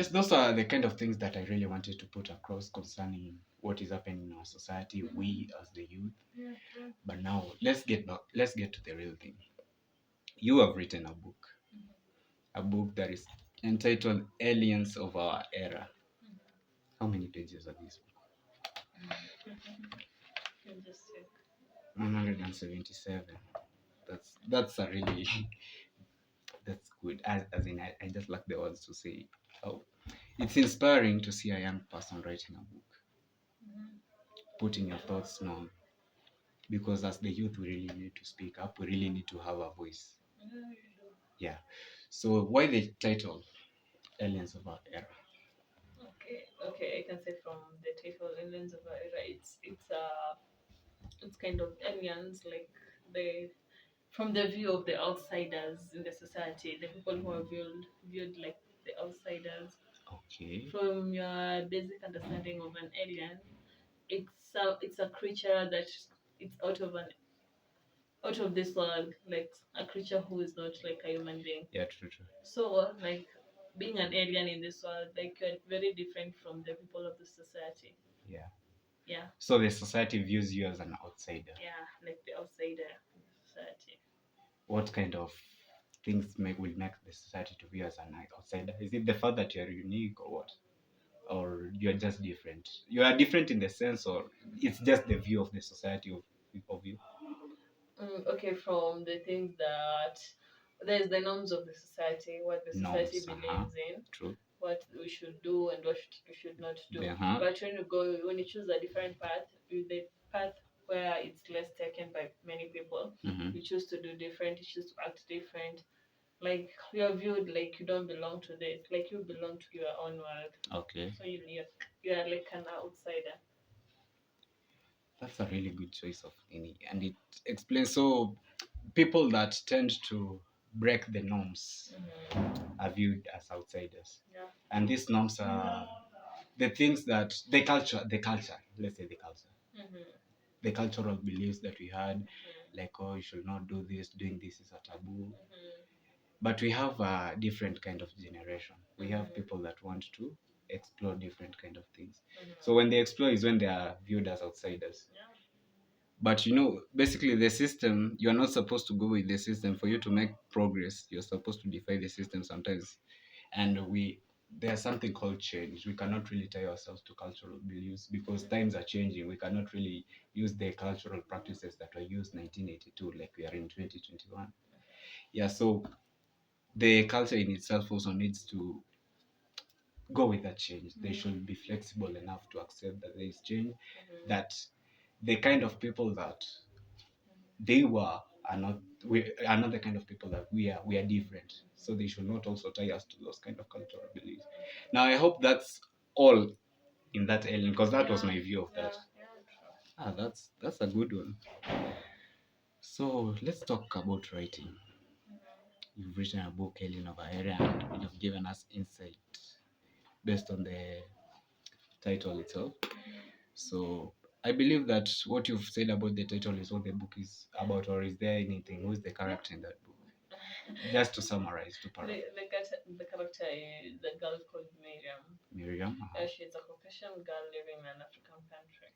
yes, those are the kind of things that I really wanted to put across concerning what is happening in our society, we as the youth. Yeah, true. But now let's get to the real thing. You have written a book that is entitled Aliens of Our Era. How many pages are this book? Can just check. 177. That's a really that's good. As in, I just like the words to say. Oh, it's inspiring to see a young person writing a book, putting your thoughts down. Because as the youth, we really need to speak up. We really need to have a voice. Yeah. So why the title Aliens of Our Era? Okay, I can say from the title Aliens of Our Era, it's kind of aliens, like the from the view of the outsiders in the society, the people who are viewed like the outsiders. Okay. From your basic understanding of an alien, it's a creature that it's out of this world, like a creature who is not like a human being. Yeah, true. So like being an alien in this world, like you're very different from the people of the society. Yeah. Yeah. So the society views you as an outsider. Yeah, like the outsider in the society. What kind of things will make the society to view as an outsider? Is it the fact that you're unique or what? Or you're just different? You are different in the sense, or it's just the view of the society of you? Okay, from the things that there's the norms of the society, what the society believes in, True. what we should do and what we should not do. Uh-huh. But when you choose a different path, the path where it's less taken by many people, you choose to do different, you choose to act different. Like you're viewed like you don't belong to this, like you belong to your own world. Okay. So you're like an outsider. That's a really good choice of any, and it explains. So people that tend to break the norms are viewed as outsiders. Yeah. And these norms are the things that the culture, let's say the culture, the cultural beliefs that we had, like, oh, you should not do this, doing this is a taboo. But we have a different kind of generation. We have people that want to explore different kind of things. So when they explore is when they are viewed as outsiders. Yeah. But basically the system, you're not supposed to go with the system. For you to make progress, you're supposed to defy the system sometimes. And there's something called change. We cannot really tie ourselves to cultural beliefs because times are changing. We cannot really use the cultural practices that were used 1982 like we are in 2021. Yeah, so the culture in itself also needs to go with that change. They should be flexible enough to accept that there is change, that the kind of people that they were are not the kind of people that we are. We are different. So they should not also tie us to those kind of cultural beliefs. Now I hope that's all in that alien, because that was my view of that. That's a good one. So let's talk about writing. You've written a book, Alien of Our Era, and you've given us insight based on the title itself. So I believe that what you've said about the title is what the book is about, or is there anything? Who's the character in that book? Just to summarize, to paraphrase. The character is a girl called Miriam. Miriam? She's a Caucasian girl living in an African country.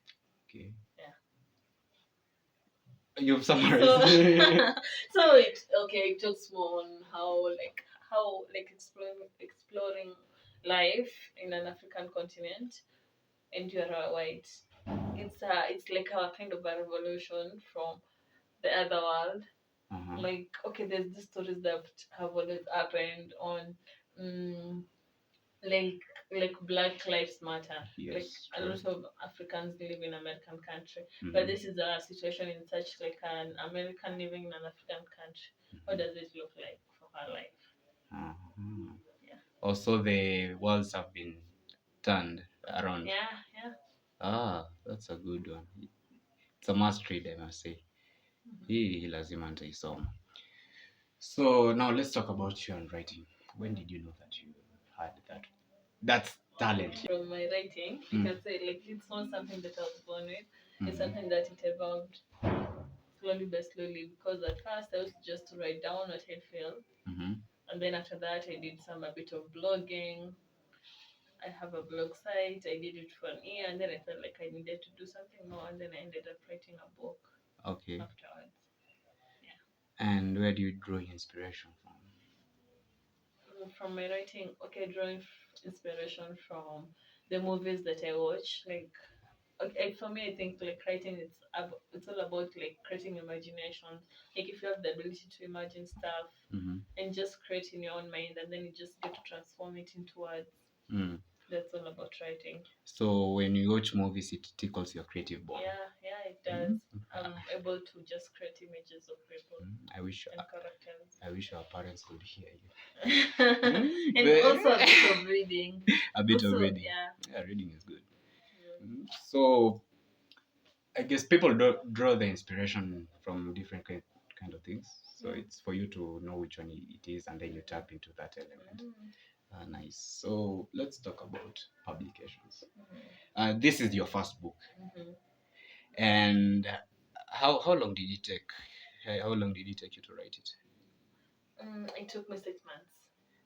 Okay. Yeah. You've summarized. So it talks more on how exploring life in an African continent, and you're a white. It's like a kind of a revolution from the other world. Like, okay, there's these stories that have always happened on like Black Lives Matter. Yes, like true. A lot of Africans live in American country, but this is a situation in such like an American living in an African country. What does it look like for her life? Yeah. Also, the walls have been turned around. Yeah. That's a good one. It's a must read, I must say. Hii lazima nitaisoma. So now let's talk about you and writing. When did you know that you had that talent? From my writing, you can say like it's not something that I was born with. It's something that it evolved slowly by slowly, because at first I used just to write down what I felt, and then after that I did a bit of blogging, I have a blog site. I did it for an year, and then I felt like I needed to do something more, and then I ended up writing a book. Okay. Afterwards. Yeah. And where do you draw inspiration from? From my writing, okay, drawing inspiration from the movies that I watch. Like, okay, for me, I think like writing, it's all about like creating imagination. Like if you have the ability to imagine stuff and just create in your own mind, and then you just get to transform it into words. That's all about writing. So when you watch movies, it tickles your creative bone. Yeah, it does. I'm able to just create images of people and characters. I wish our parents could hear you. And also a bit of reading. A bit of reading. Yeah, reading is good. So I guess people draw the inspiration from different kind of things. So it's for you to know which one it is, and then you tap into that element. Nice. So let's talk about publications. This is your first book, and how long did it take? How long did it take you to write it? It took me 6 months.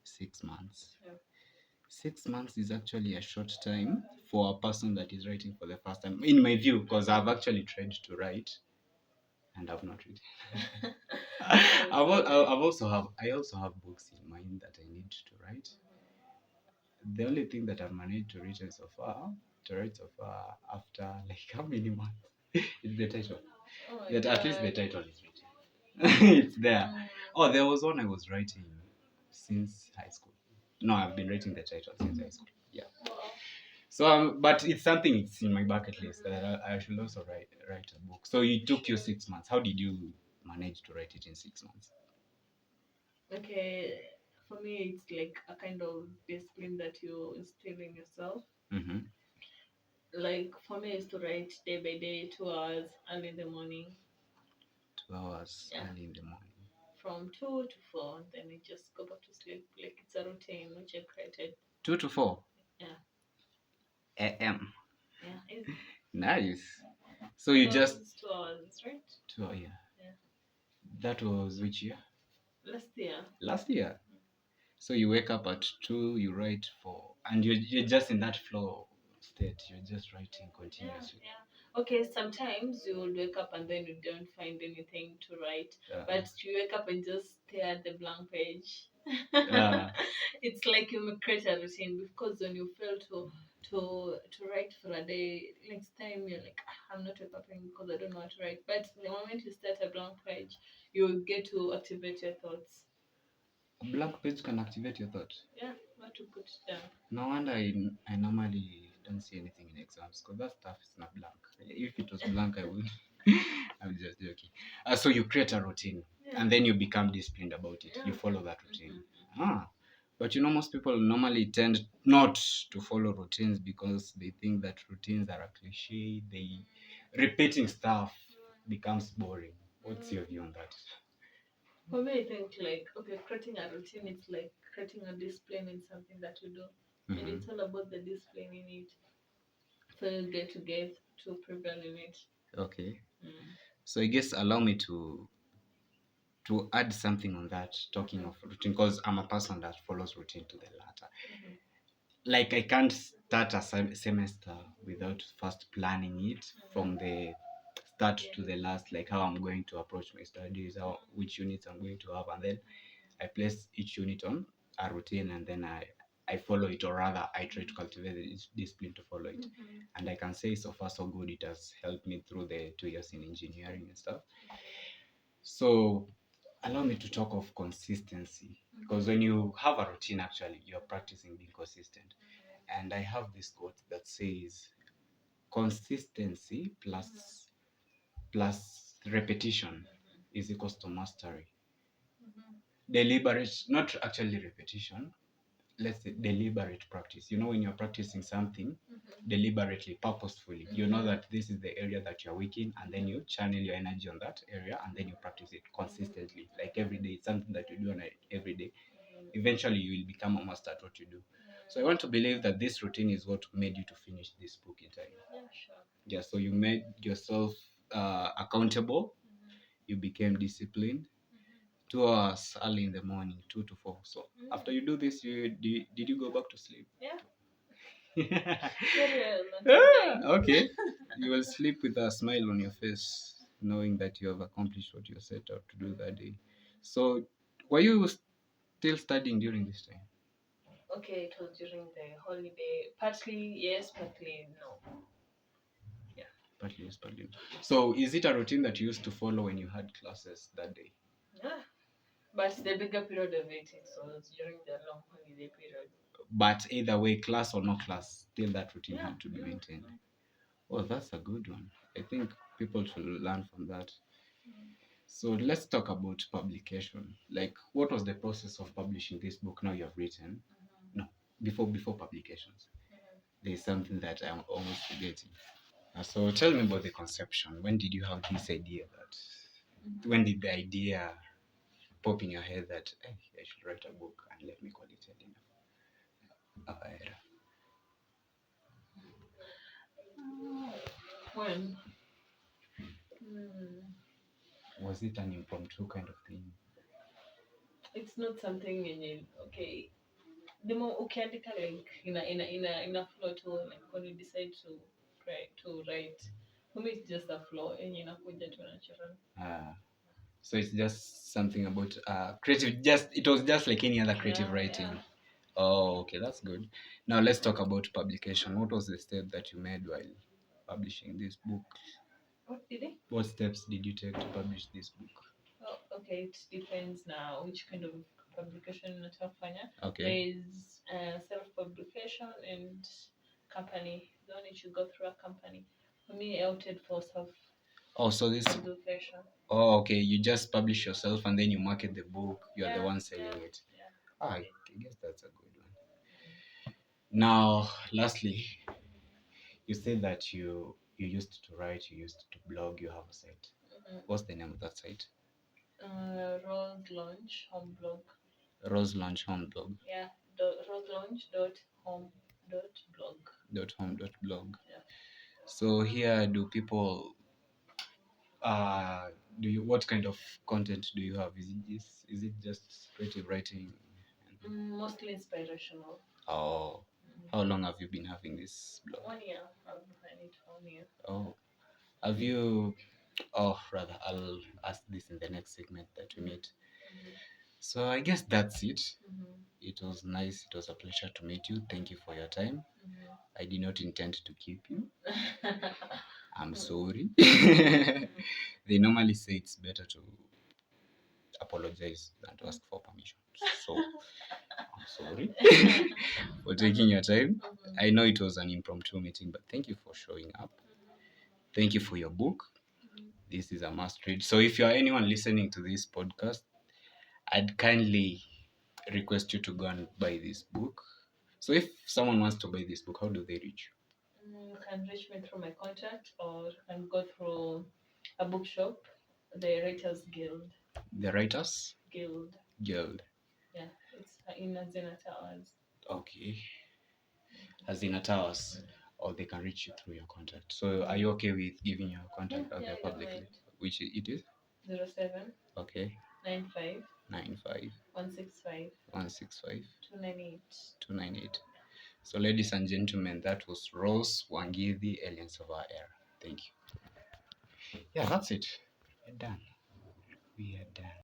6 months. Yeah. 6 months is actually a short time for a person that is writing for the first time, in my view, because I've actually tried to write and I've not written. I also have books in mind that I need to write. The only thing that I've managed to write so far after like how many months is the title. That at least the title is written. It's there. Oh, there was one I was writing since high school. No, I've been writing the title since high school. Yeah. So, but it's something it's in my bucket list that I should also write a book. So it took you 6 months. How did you manage to write it in 6 months? Okay, for me, it's like a kind of discipline that you instill in yourself. Like for me, it's to write day by day, 2 hours early in the morning. 2 hours early in the morning. From 2 to 4, then I just go back to sleep. Like it's a routine which I created. 2 to 4. Yeah. A.M. Yeah. Nice. So you just 2 hours, right? 2 hours. Yeah. That was which year? Last year. So you wake up at 2, you write and you're just in that flow state. You're just writing continuously. Yeah. Okay, sometimes you will wake up and then you don't find anything to write, but you wake up and just stare at the blank page. It's like you create a routine, because when you fail to write for a day, next time you're like, I'm not wake because I don't know what to write. But the moment you start a blank page, you get to activate your thoughts. A blank page can activate your thought. Yeah, what to put down. No wonder I normally don't see anything in exams, because that stuff is not blank. If it was blank, I would. I'm just joking. So you create a routine, and then you become disciplined about it. You follow that routine. But most people normally tend not to follow routines because they think that routines are a cliche. Repeating stuff becomes boring. What's your view on that? For me, I think like, okay, creating a routine, it's like creating a discipline in something that you do. And it's all about the discipline in it. So you get to prevail in it. Okay. So I guess allow me to add something on that, talking of routine, because I'm a person that follows routine to the latter. Like I can't start a semester without first planning it from the start to the last, like how I'm going to approach my studies, which units I'm going to have, and then I place each unit on a routine, and then I follow it, or rather I try to cultivate the discipline to follow it. And I can say so far so good. It has helped me through the 2 years in engineering and stuff. So allow me to talk of consistency, because when you have a routine, actually you're practicing being consistent. And I have this quote that says consistency plus repetition is equals to mastery. Deliberate, not actually repetition, let's say deliberate practice. When you're practicing something deliberately, purposefully, you know that this is the area that you're weak in, and then you channel your energy on that area, and then you practice it consistently, like every day. It's something that you do on every day. Eventually you will become a master at what you do. So I want to believe that this routine is what made you to finish this book in time. Yeah, so you made yourself accountable. You became disciplined. 2 hours early in the morning, 2 to 4. So after you do this, did you go back to sleep? Yeah. Okay. You will sleep with a smile on your face, knowing that you have accomplished what you set out to do that day. So, were you still studying during this time? Okay, it was during the holiday. Partly yes, partly no. Yeah. Partly yes, partly no. So, is it a routine that you used to follow when you had classes that day? Yeah. But the bigger period of it was during the long holiday period. But either way, class or no class, still that routine had to be maintained. Oh, that's a good one. I think people should learn from that. So let's talk about publication. Like, what was the process of publishing this book? Now you have written. No, before publications. There is something that I'm almost forgetting. So tell me about the conception. When did you have this idea that? When did the idea pop in your head that hey, I should write a book and let me call it Elena? When? Was it an impromptu kind of thing? It's not something in okay. The more ukiandika like in a flow to like when you decide to write. For me it's just a flow and inakuja tu natural. So it's just something about creative. Just it was just like any other creative writing. Yeah. Oh, okay, that's good. Now let's talk about publication. What was the step that you made while publishing this book? What steps did you take to publish this book? Oh, okay, it depends now which kind of publication unataka. Okay. There's self-publication and company. The one you should go through a company. For me, I opted for self-publication. Oh, okay. You just publish yourself and then you market the book. You're the one selling it. Yeah. I guess that's a good one. Now, lastly, you said that you used to write, you used to blog, you have a site. What's the name of that site? roselounge.home.blog. Roselounge.home.blog. Yeah, roselounge.home.blog. .home.blog. Yeah. So here, do people what kind of content do you have? Is it just creative writing? Mostly inspirational. Oh, how long have you been having this blog? 1 year. I've had it 1 year. Oh, have you? Oh, rather, I'll ask this in the next segment that we meet. So I guess that's it. It was nice. It was a pleasure to meet you. Thank you for your time. I did not intend to keep you. I'm sorry. They normally say it's better to apologize than to ask for permission. So I'm sorry for taking your time. I know it was an impromptu meeting, but thank you for showing up. Thank you for your book. This is a must read. So if you are anyone listening to this podcast, I'd kindly request you to go and buy this book. So if someone wants to buy this book, how do they reach you? You can reach me through my contact or you can go through a bookshop, the Writers Guild. The Writers Guild. Yeah, it's in Azina Towers. Okay. Azina Towers. Or they can reach you through your contact. So are you okay with giving your contact out there publicly? Which it is? 07. Okay. 95. 165. 298. 298. So ladies and gentlemen, that was Rose Wangithi, Aliens of Our Era. Thank you. Yeah, that's it. We're done. We are done.